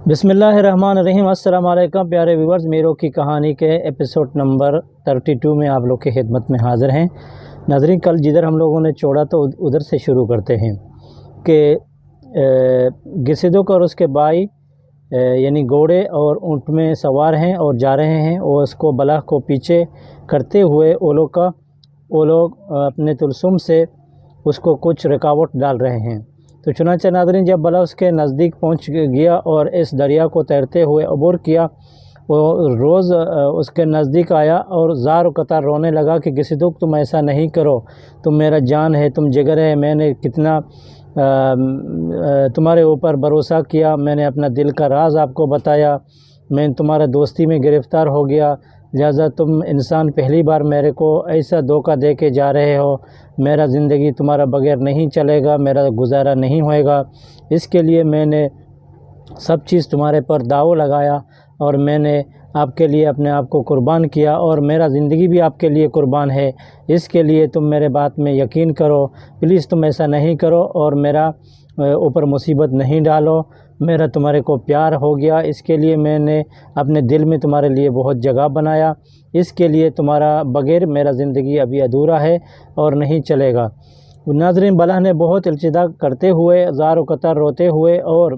بسم اللہ الرحمن الرحیم۔ السلام علیکم پیارے ویورز، میرو کی کہانی کے ایپیسوڈ نمبر 32 میں آپ لوگ کی خدمت میں حاضر ہیں۔ ناظرین، کل جدھر ہم لوگوں نے چھوڑا تو ادھر سے شروع کرتے ہیں کہ گسدک اور اس کے بھائی یعنی گھوڑے اور اونٹ میں سوار ہیں اور جا رہے ہیں، اور اس کو بلح کو پیچھے کرتے ہوئے وہ لوگ اپنے تلسم سے اس کو کچھ رکاوٹ ڈال رہے ہیں۔ تو چنانچہ ناظرین، جب بلح اس کے نزدیک پہنچ گیا اور اس دریا کو تیرتے ہوئے عبور کیا، وہ روز اس کے نزدیک آیا اور زار و قطار رونے لگا کہ گسدک تم ایسا نہیں کرو، تم میرا جان ہے، تم جگر ہے، میں نے کتنا تمہارے اوپر بھروسہ کیا، میں نے اپنا دل کا راز آپ کو بتایا، میں تمہارا دوستی میں گرفتار ہو گیا، لہذا تم انسان پہلی بار میرے کو ایسا دھوکہ دے کے جا رہے ہو، میرا زندگی تمہارا بغیر نہیں چلے گا، میرا گزارا نہیں ہوئے گا، اس کے لیے میں نے سب چیز تمہارے پر داؤ لگایا اور میں نے آپ کے لیے اپنے آپ کو قربان کیا، اور میرا زندگی بھی آپ کے لیے قربان ہے، اس کے لیے تم میرے بات میں یقین کرو، پلیز تم ایسا نہیں کرو اور میرا اوپر مصیبت نہیں ڈالو، میرا تمہارے کو پیار ہو گیا، اس کے لیے میں نے اپنے دل میں تمہارے لیے بہت جگہ بنایا، اس کے لیے تمہارا بغیر میرا زندگی ابھی ادھورا ہے اور نہیں چلے گا۔ ناظرین، بلح نے بہت التجا کرتے ہوئے، زار و قطار روتے ہوئے اور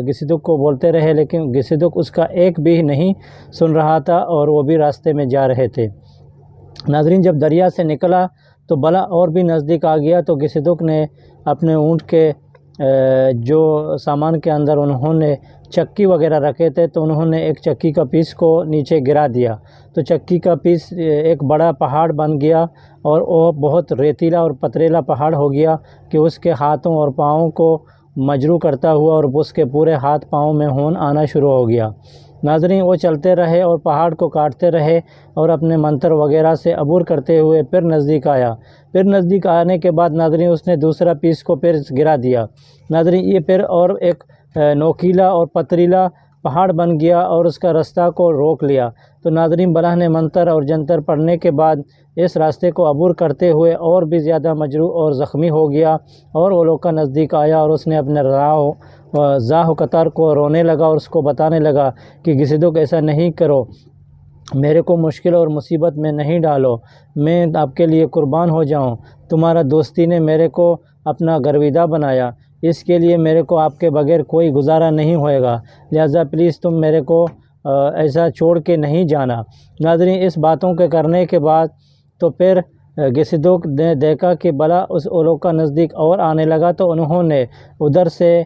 گسدک کو بولتے رہے، لیکن گسدک اس کا ایک بھی نہیں سن رہا تھا اور وہ بھی راستے میں جا رہے تھے۔ ناظرین، جب دریا سے نکلا تو بلح اور بھی نزدیک آ گیا، تو گسدک نے اپنے اونٹ کے جو سامان کے اندر انہوں نے چکی وغیرہ رکھے تھے، تو انہوں نے ایک چکی کا پیس کو نیچے گرا دیا، تو چکی کا پیس ایک بڑا پہاڑ بن گیا اور وہ بہت ریتیلا اور پتریلا پہاڑ ہو گیا کہ اس کے ہاتھوں اور پاؤں کو مجروح کرتا ہوا اور اس کے پورے ہاتھ پاؤں میں خون آنا شروع ہو گیا۔ ناظرین، وہ چلتے رہے اور پہاڑ کو کاٹتے رہے اور اپنے منتر وغیرہ سے عبور کرتے ہوئے پھر نزدیک آیا۔ پھر نزدیک آنے کے بعد ناظرین اس نے دوسرا پیس کو پھر گرا دیا۔ ناظرین، یہ پھر اور ایک نوکیلا اور پتریلا پہاڑ بن گیا اور اس کا راستہ کو روک لیا۔ تو ناظرین، بلح نے منتر اور جنتر پڑھنے کے بعد اس راستے کو عبور کرتے ہوئے اور بھی زیادہ مجروح اور زخمی ہو گیا اور وہ لوگ کا نزدیک آیا اور اس نے اپنے زاہ و قطار کو رونے لگا اور اس کو بتانے لگا کہ گسدک ایسا نہیں کرو، میرے کو مشکل اور مصیبت میں نہیں ڈالو، میں آپ کے لیے قربان ہو جاؤں، تمہارا دوستی نے میرے کو اپنا گرویدہ بنایا، اس کے لیے میرے کو آپ کے بغیر کوئی گزارا نہیں ہوئے گا، لہذا پلیز تم میرے کو ایسا چھوڑ کے نہیں جانا۔ ناظرین، اس باتوں کے کرنے کے بعد تو پھر گسدک نے دیکھا کہ بلح اس اولوگ کا نزدیک اور آنے لگا، تو انہوں نے ادھر سے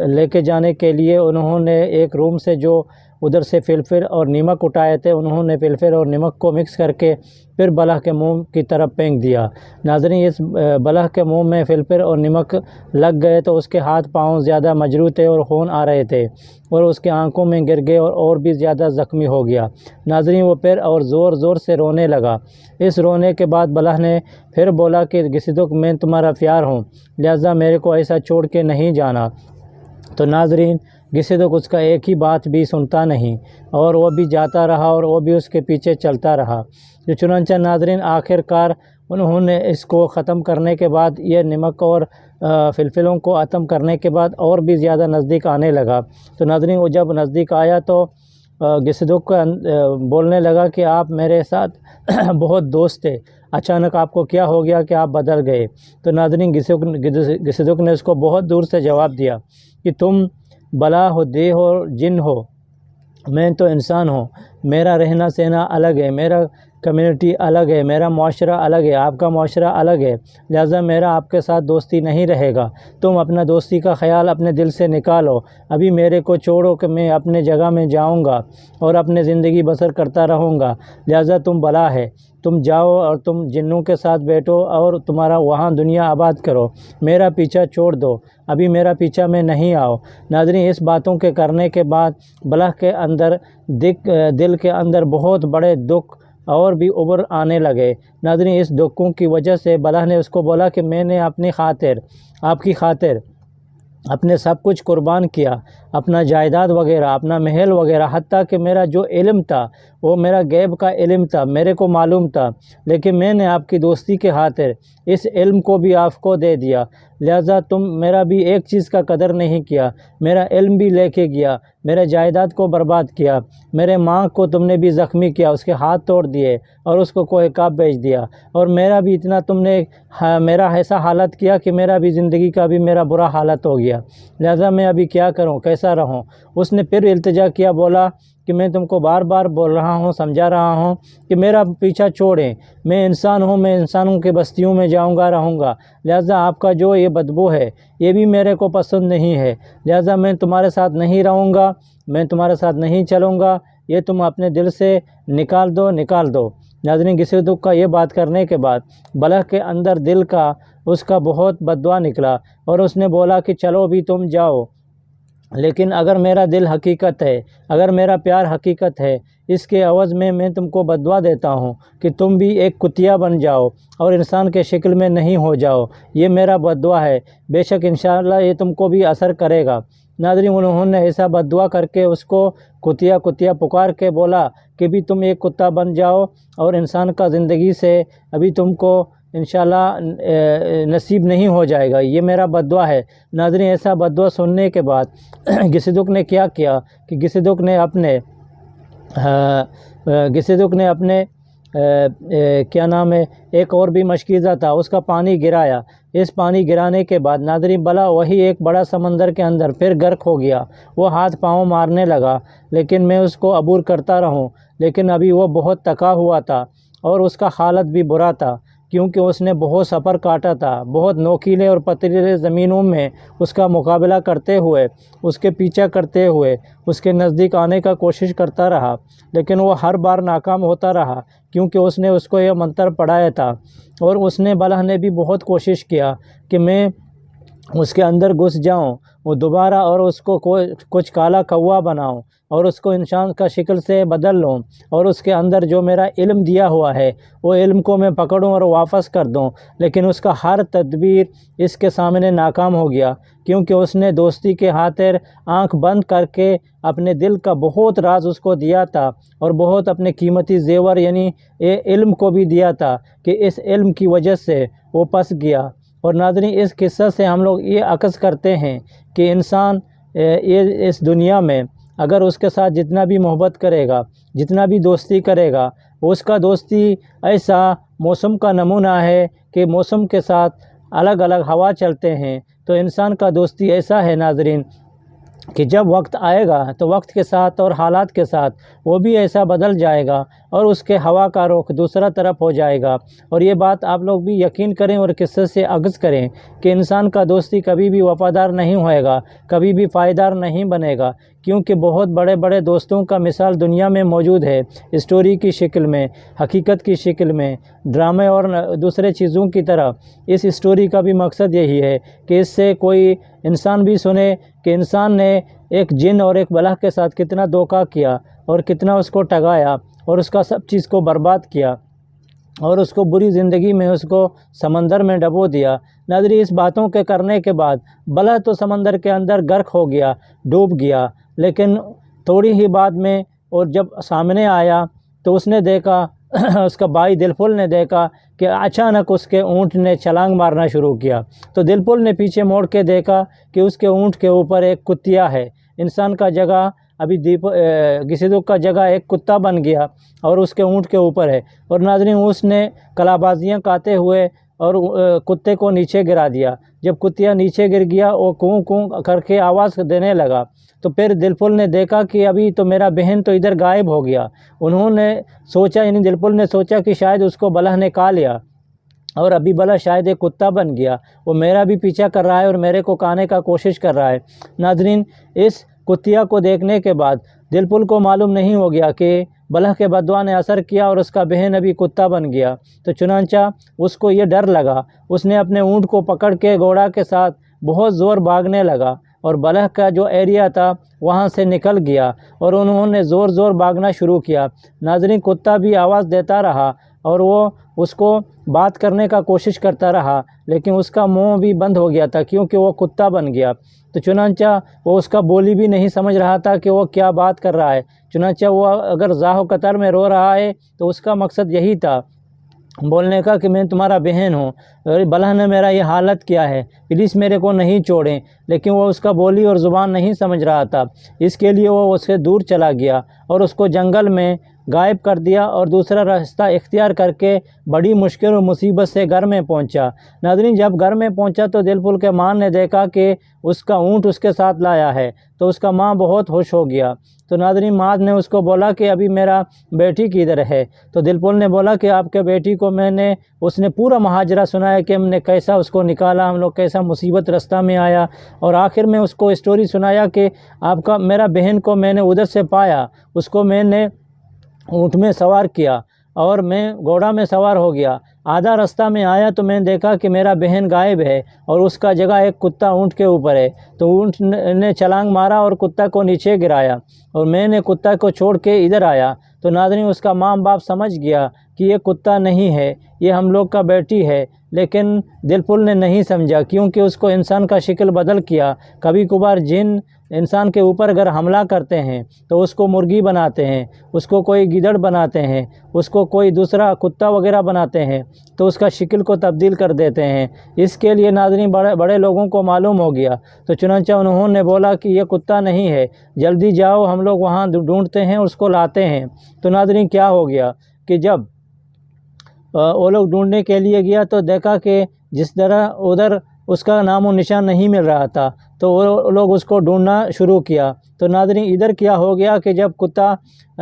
لے کے جانے کے لیے انہوں نے ایک روم سے جو ادھر سے فلفل اور نمک اٹھائے تھے، انہوں نے فلفل اور نمک کو مکس کر کے پھر بلح کے منہ کی طرف پھینک دیا۔ ناظرین، اس بلح کے منہ میں فلفل اور نمک لگ گئے تو اس کے ہاتھ پاؤں زیادہ مجروح تھے اور خون آ رہے تھے اور اس کے آنکھوں میں گر گئے اور بھی زیادہ زخمی ہو گیا۔ ناظرین، وہ پھر اور زور زور سے رونے لگا۔ اس رونے کے بعد بلح نے پھر بولا کہ گسدک، میں تمہارا پیار ہوں، لہذا میرے کو ایسا چھوڑ کے نہیں جانا۔ تو ناظرین، گسدک اس کا ایک ہی بات بھی سنتا نہیں اور وہ بھی جاتا رہا اور وہ بھی اس کے پیچھے چلتا رہا۔ جو چنانچہ ناظرین آخر کار انہوں نے اس کو ختم کرنے کے بعد، یہ نمک اور فلفلوں کو ختم کرنے کے بعد اور بھی زیادہ نزدیک آنے لگا۔ تو ناظرین، وہ جب نزدیک آیا تو گسدک کو بولنے لگا کہ آپ میرے ساتھ بہت دوست تھے، اچانک آپ کو کیا ہو گیا کہ آپ بدل گئے؟ تو ناظرین، گسدک نے اس کو بہت دور سے جواب دیا کہ تم بلا ہو، دیہ ہو، جن ہو، میں تو انسان ہوں، میرا رہنا سہنا الگ ہے، میرا کمیونٹی الگ ہے، میرا معاشرہ الگ ہے، آپ کا معاشرہ الگ ہے، لہذا میرا آپ کے ساتھ دوستی نہیں رہے گا، تم اپنا دوستی کا خیال اپنے دل سے نکالو، ابھی میرے کو چھوڑو کہ میں اپنے جگہ میں جاؤں گا اور اپنے زندگی بسر کرتا رہوں گا، لہذا تم بلا ہے، تم جاؤ اور تم جنوں کے ساتھ بیٹھو اور تمہارا وہاں دنیا آباد کرو، میرا پیچھا چھوڑ دو، ابھی میرا پیچھا میں نہیں آؤ۔ ناظرین، اس باتوں کے کرنے کے بعد بلح کے اندر دل کے اندر بہت بڑے دکھ اور بھی ابھر آنے لگے۔ ناظرین، اس دکھوں کی وجہ سے بلح نے اس کو بولا کہ میں نے اپنی خاطر، آپ کی خاطر اپنے سب کچھ قربان کیا، اپنا جائیداد وغیرہ، اپنا محل وغیرہ، حتیٰ کہ میرا جو علم تھا وہ میرا غیب کا علم تھا، میرے کو معلوم تھا، لیکن میں نے آپ کی دوستی کے خاطر اس علم کو بھی آپ کو دے دیا، لہٰذا تم میرا بھی ایک چیز کا قدر نہیں کیا، میرا علم بھی لے کے گیا، میرے جائیداد کو برباد کیا، میرے ماں کو تم نے بھی زخمی کیا، اس کے ہاتھ توڑ دیے اور اس کو کوہ قاف بھیج دیا، اور میرا بھی اتنا تم نے میرا ایسا حالت کیا کہ میرا بھی زندگی کا بھی میرا برا حالت ہو گیا، لہٰذا میں ابھی کیا کروں، کیسا رہوں؟ اس نے پھر التجا کیا، بولا کہ میں تم کو بار بار بول رہا ہوں، سمجھا رہا ہوں کہ میرا پیچھا چھوڑیں، میں انسان ہوں، میں انسانوں کے بستیوں میں جاؤں گا، رہوں گا، لہٰذا آپ کا جو یہ بدبو ہے یہ بھی میرے کو پسند نہیں ہے، لہٰذا میں تمہارے ساتھ نہیں رہوں گا، میں تمہارے ساتھ نہیں چلوں گا، یہ تم اپنے دل سے نکال دو، نکال دو۔ ناظرین، گسیدق کا یہ بات کرنے کے بعد بلح کے اندر دل کا اس کا بہت بددعا نکلا، اور اس نے بولا کہ چلو بھی تم جاؤ، لیکن اگر میرا دل حقیقت ہے، اگر میرا پیار حقیقت ہے، اس کے عوض میں تم کو بددعا دیتا ہوں کہ تم بھی ایک کتیا بن جاؤ اور انسان کے شکل میں نہیں ہو جاؤ، یہ میرا بددعا ہے، بے شک انشاءاللہ یہ تم کو بھی اثر کرے گا۔ ناظرین، انہوں نے ایسا بددعا کر کے اس کو کتیا کتیا پکار کے بولا کہ بھی تم ایک کتا بن جاؤ اور انسان کا زندگی سے ابھی تم کو انشاءاللہ نصیب نہیں ہو جائے گا، یہ میرا بددعا ہے۔ ناظرین، ایسا بددعا سننے کے بعد گسیدق نے کیا کیا کہ گسیدق نے اپنے کیا نام ہے، ایک اور بھی مشکیزہ تھا، اس کا پانی گرایا۔ اس پانی گرانے کے بعد ناظرین بلا وہی ایک بڑا سمندر کے اندر پھر غرق ہو گیا، وہ ہاتھ پاؤں مارنے لگا، لیکن میں اس کو عبور کرتا رہوں، لیکن ابھی وہ بہت تکا ہوا تھا اور اس کا حالت بھی برا تھا، کیونکہ اس نے بہت سفر کاٹا تھا، بہت نوکیلے اور پتھریلے زمینوں میں اس کا مقابلہ کرتے ہوئے، اس کے پیچھا کرتے ہوئے اس کے نزدیک آنے کا کوشش کرتا رہا، لیکن وہ ہر بار ناکام ہوتا رہا، کیونکہ اس نے اس کو یہ منتر پڑھایا تھا، اور اس نے بلح نے بھی بہت کوشش کیا کہ میں اس کے اندر گھس جاؤں، وہ دوبارہ اور اس کو کچھ کالا کوا بناؤں اور اس کو انسان کا شکل سے بدل لوں، اور اس کے اندر جو میرا علم دیا ہوا ہے وہ علم کو میں پکڑوں اور واپس کر دوں، لیکن اس کا ہر تدبیر اس کے سامنے ناکام ہو گیا، کیونکہ اس نے دوستی کے خاطر آنکھ بند کر کے اپنے دل کا بہت راز اس کو دیا تھا، اور بہت اپنے قیمتی زیور یعنی علم کو بھی دیا تھا، کہ اس علم کی وجہ سے وہ پھنس گیا۔ اور ناظرین، اس قصہ سے ہم لوگ یہ عکس کرتے ہیں کہ انسان اس دنیا میں اگر اس کے ساتھ جتنا بھی محبت کرے گا، جتنا بھی دوستی کرے گا، اس کا دوستی ایسا موسم کا نمونہ ہے کہ موسم کے ساتھ الگ الگ ہوا چلتے ہیں، تو انسان کا دوستی ایسا ہے ناظرین کہ جب وقت آئے گا تو وقت کے ساتھ اور حالات کے ساتھ وہ بھی ایسا بدل جائے گا، اور اس کے ہوا کا رخ دوسرا طرف ہو جائے گا۔ اور یہ بات آپ لوگ بھی یقین کریں اور قصے سے عکس کریں کہ انسان کا دوستی کبھی بھی وفادار نہیں ہوئے گا، کبھی بھی پائیدار نہیں بنے گا، کیونکہ بہت بڑے بڑے دوستوں کا مثال دنیا میں موجود ہے، اسٹوری کی شکل میں، حقیقت کی شکل میں، ڈرامے اور دوسرے چیزوں کی طرح۔ اس اسٹوری کا بھی مقصد یہی ہے کہ اس سے کوئی انسان بھی سنے کہ انسان نے ایک جن اور ایک بلح کے ساتھ کتنا دھوکہ کیا اور کتنا اس کو ٹگایا اور اس کا سب چیز کو برباد کیا، اور اس کو بری زندگی میں اس کو سمندر میں ڈبو دیا۔ ناظرین، اس باتوں کے کرنے کے بعد بلح تو سمندر کے اندر غرق ہو گیا، ڈوب گیا، لیکن تھوڑی ہی بعد میں اور جب سامنے آیا تو اس نے دیکھا اس کا بھائی دلپل نے دیکھا کہ اچانک اس کے اونٹ نے چھلانگ مارنا شروع کیا، تو دلپل نے پیچھے موڑ کے دیکھا کہ اس کے اونٹ کے اوپر ایک کتیا ہے۔ انسان کا جگہ ابھی گسیدق کا جگہ ایک کتا بن گیا اور اس کے اونٹ کے اوپر ہے، اور ناظرین اس نے کلابازیاں کاتے ہوئے اور کتے کو نیچے گرا دیا۔ جب کتیا نیچے گر گیا وہ کوں کوں کر کے آواز دینے لگا، تو پھر دلپل نے دیکھا کہ ابھی تو میرا بہن تو ادھر غائب ہو گیا۔ انہوں نے سوچا، یعنی دلپل نے سوچا کہ شاید اس کو بلح نے کھا لیا، اور ابھی بلح شاید ایک کتا بن گیا، وہ میرا بھی پیچھا کر رہا ہے اور میرے کو کھانے کا کوشش کر رہا ہے۔ ناظرین، اس کتیا کو دیکھنے کے بعد دلپل کو معلوم نہیں ہو گیا کہ بلح کے بددعا نے اثر کیا اور اس کا بہن ابھی کتا بن گیا، تو چنانچہ اس کو یہ ڈر لگا، اس نے اپنے اونٹ کو پکڑ کے گھوڑا کے ساتھ بہت زور بھاگنے لگا، اور بلح کا جو ایریا تھا وہاں سے نکل گیا، اور انہوں نے زور زور بھاگنا شروع کیا۔ ناظرین، کتا بھی آواز دیتا رہا اور وہ اس کو بات کرنے کا کوشش کرتا رہا، لیکن اس کا منہ بھی بند ہو گیا تھا کیونکہ وہ کتا بن گیا۔ تو چنانچہ وہ اس کا بولی بھی نہیں سمجھ رہا تھا کہ وہ کیا بات کر رہا ہے۔ چنانچہ وہ اگر زاہ و قطر میں رو رہا ہے تو اس کا مقصد یہی تھا بولنے کا کہ میں تمہارا بہن ہوں، بلہ نے میرا یہ حالت کیا ہے، پلیز میرے کو نہیں چھوڑیں۔ لیکن وہ اس کا بولی اور زبان نہیں سمجھ رہا تھا، اس کے لیے وہ اس سے دور چلا گیا اور اس کو جنگل میں غائب کر دیا اور دوسرا راستہ اختیار کر کے بڑی مشکل اور مصیبت سے گھر میں پہنچا۔ ناظرین، جب گھر میں پہنچا تو دل پھول کے ماں نے دیکھا کہ اس کا اونٹ اس کے ساتھ لایا ہے، تو اس کا ماں بہت خوش ہو گیا۔ تو ناظرین، ماں نے اس کو بولا کہ ابھی میرا بیٹی کدھر ہے؟ تو دل پھول نے بولا کہ آپ کے بیٹی کو اس نے پورا مہاجرہ سنایا کہ ہم نے کیسا اس کو نکالا، ہم لوگ کیسا مصیبت رستہ میں آیا، اور آخر میں اس کو اسٹوری سنایا کہ میرا بہن کو میں نے ادھر سے پایا، اس کو میں نے اونٹ میں سوار کیا اور میں گھوڑا میں سوار ہو گیا۔ آدھا رستہ میں آیا تو میں نے دیکھا کہ میرا بہن غائب ہے اور اس کا جگہ ایک کتا اونٹ کے اوپر ہے۔ تو اونٹ نے چھلانگ مارا اور کتا کو نیچے گرایا اور میں نے کتا کو چھوڑ کے ادھر آیا۔ تو ناظرین، اس کا ماں باپ سمجھ گیا کہ یہ کتا نہیں ہے، یہ ہم لوگ کا بیٹی ہے، لیکن دل پھول نے نہیں سمجھا کیونکہ اس کو انسان کا شکل بدل کیا۔ کبھی کبھار جن انسان کے اوپر اگر حملہ کرتے ہیں تو اس کو مرغی بناتے ہیں، اس کو کوئی گیدڑ بناتے ہیں، اس کو کوئی دوسرا کتا وغیرہ بناتے ہیں، تو اس کا شکل کو تبدیل کر دیتے ہیں۔ اس کے لیے ناظرین بڑے لوگوں کو معلوم ہو گیا، تو چنانچہ انہوں نے بولا کہ یہ کتا نہیں ہے، جلدی جاؤ، ہم لوگ وہاں ڈھونڈتے ہیں، اس کو لاتے ہیں۔ تو ناظرین، کیا ہو گیا کہ جب وہ لوگ ڈھونڈنے کے لیے گیا تو دیکھا کہ جس طرح ادھر اس کا نام و نشان نہیں مل رہا تھا، تو وہ لوگ اس کو ڈھونڈنا شروع کیا۔ تو ناظرین، ادھر کیا ہو گیا کہ جب کتا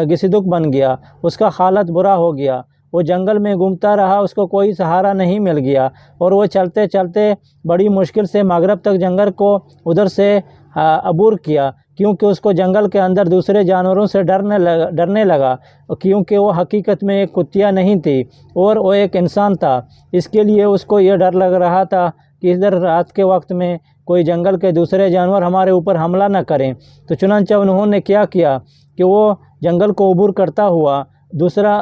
گھسیدک بن گیا، اس کا حالت برا ہو گیا، وہ جنگل میں گھومتا رہا، اس کو کوئی سہارا نہیں مل گیا اور وہ چلتے چلتے بڑی مشکل سے مغرب تک جنگل کو ادھر سے عبور کیا، کیونکہ اس کو جنگل کے اندر دوسرے جانوروں سے ڈرنے لگا، کیونکہ وہ حقیقت میں ایک کتیا نہیں تھی اور وہ ایک انسان تھا۔ اس کے لیے اس کو یہ ڈر لگ رہا تھا کہ ادھر رات کے وقت میں کوئی جنگل کے دوسرے جانور ہمارے اوپر حملہ نہ کریں۔ تو چنانچہ انہوں نے کیا کیا کہ وہ جنگل کو عبور کرتا ہوا دوسرا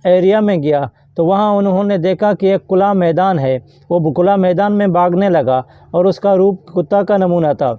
ایریا میں گیا، تو وہاں انہوں نے دیکھا کہ ایک کھلا میدان ہے۔ وہ کھلا میدان میں بھاگنے لگا اور اس کا روپ کتا کا نمونہ تھا۔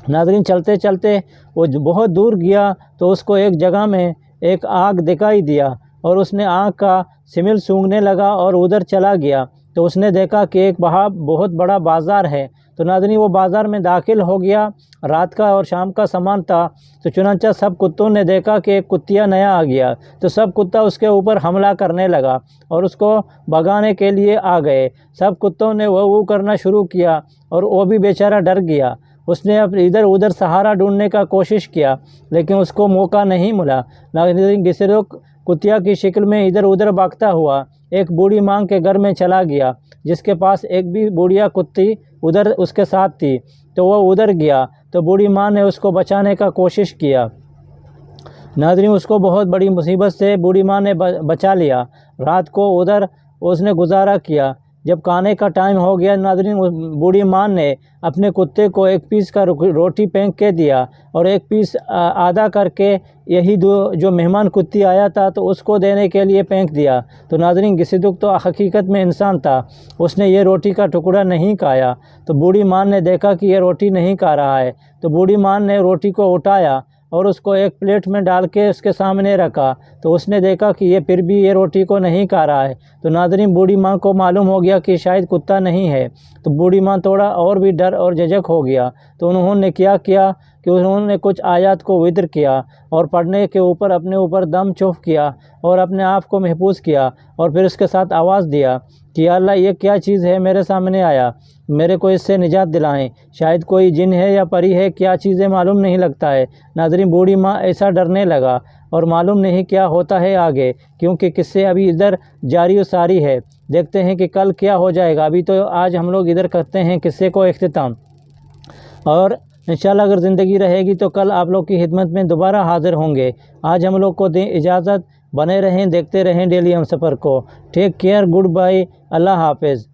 ناظرین، چلتے چلتے وہ بہت دور گیا تو اس کو ایک جگہ میں ایک آگ دکھائی دیا اور اس نے آگ کا سمیل سونگھنے لگا اور ادھر چلا گیا۔ تو اس نے دیکھا کہ ایک بہت بڑا بازار ہے۔ تو ناظرین، وہ بازار میں داخل ہو گیا، رات کا اور شام کا سامان تھا۔ تو چنانچہ سب کتوں نے دیکھا کہ ایک کتیا نیا آ گیا، تو سب کتا اس کے اوپر حملہ کرنے لگا اور اس کو بھگانے کے لیے آ گئے۔ سب کتوں نے وہ کرنا شروع کیا اور وہ بھی بیچارہ ڈر گیا۔ اس نے ادھر ادھر سہارا ڈھونڈنے کا کوشش کیا، لیکن اس کو موقع نہیں ملا۔ گھسیدک کتیا کی شکل میں ادھر ادھر بھاگتا ہوا ایک بوڑھی ماں کے گھر میں چلا گیا، جس کے پاس ایک بھی بوڑھیا کتی ادھر اس کے ساتھ تھی۔ تو وہ ادھر گیا تو بوڑھی ماں نے اس کو بچانے کا کوشش کیا۔ ناظرین، اس کو بہت بڑی مصیبت سے بوڑھی ماں نے بچا لیا۔ رات کو ادھر اس نے گزارا کیا۔ جب کھانے کا ٹائم ہو گیا، ناظرین، بوڑھی ماں نے اپنے کتے کو ایک پیس کا روٹی پھینک کے دیا اور ایک پیس آدھا کر کے یہی جو مہمان کتی آیا تھا تو اس کو دینے کے لیے پھینک دیا۔ تو ناظرین، گھسیدک تو حقیقت میں انسان تھا، اس نے یہ روٹی کا ٹکڑا نہیں کھایا۔ تو بوڑھی ماں نے دیکھا کہ یہ روٹی نہیں کھا رہا ہے، تو بوڑھی ماں نے روٹی کو اٹھایا اور اس کو ایک پلیٹ میں ڈال کے اس کے سامنے رکھا۔ تو اس نے دیکھا کہ یہ پھر بھی یہ روٹی کو نہیں کھا رہا ہے۔ تو ناظرین، بوڑھی ماں کو معلوم ہو گیا کہ شاید کتا نہیں ہے، تو بوڑھی ماں تھوڑا اور بھی ڈر اور جھجک ہو گیا۔ تو انہوں نے کیا کیا کہ انہوں نے کچھ آیات کو وِدر کیا اور پڑھنے کے اوپر اپنے اوپر دم چوف کیا اور اپنے آپ کو محفوظ کیا، اور پھر اس کے ساتھ آواز دیا کہ یا اللہ، یہ کیا چیز ہے میرے سامنے آیا، میرے کو اس سے نجات دلائیں، شاید کوئی جن ہے یا پری ہے، کیا چیزیں معلوم نہیں لگتا ہے۔ ناظرین، بوڑھی ماں ایسا ڈرنے لگا اور معلوم نہیں کیا ہوتا ہے آگے، کیونکہ قصے ابھی ادھر جاری و ساری ہے۔ دیکھتے ہیں کہ کل کیا ہو جائے گا۔ ابھی تو آج ہم لوگ ادھر کرتے ہیں قصے کو اختتام، اور انشاءاللہ اگر زندگی رہے گی تو کل آپ لوگ کی خدمت میں دوبارہ حاضر ہوں گے۔ آج ہم لوگ کو دیں اجازت، بنے رہیں، دیکھتے رہیں ڈیلی ہم سفر کو۔ ٹیک کیئر، گڈ بائی، اللہ حافظ۔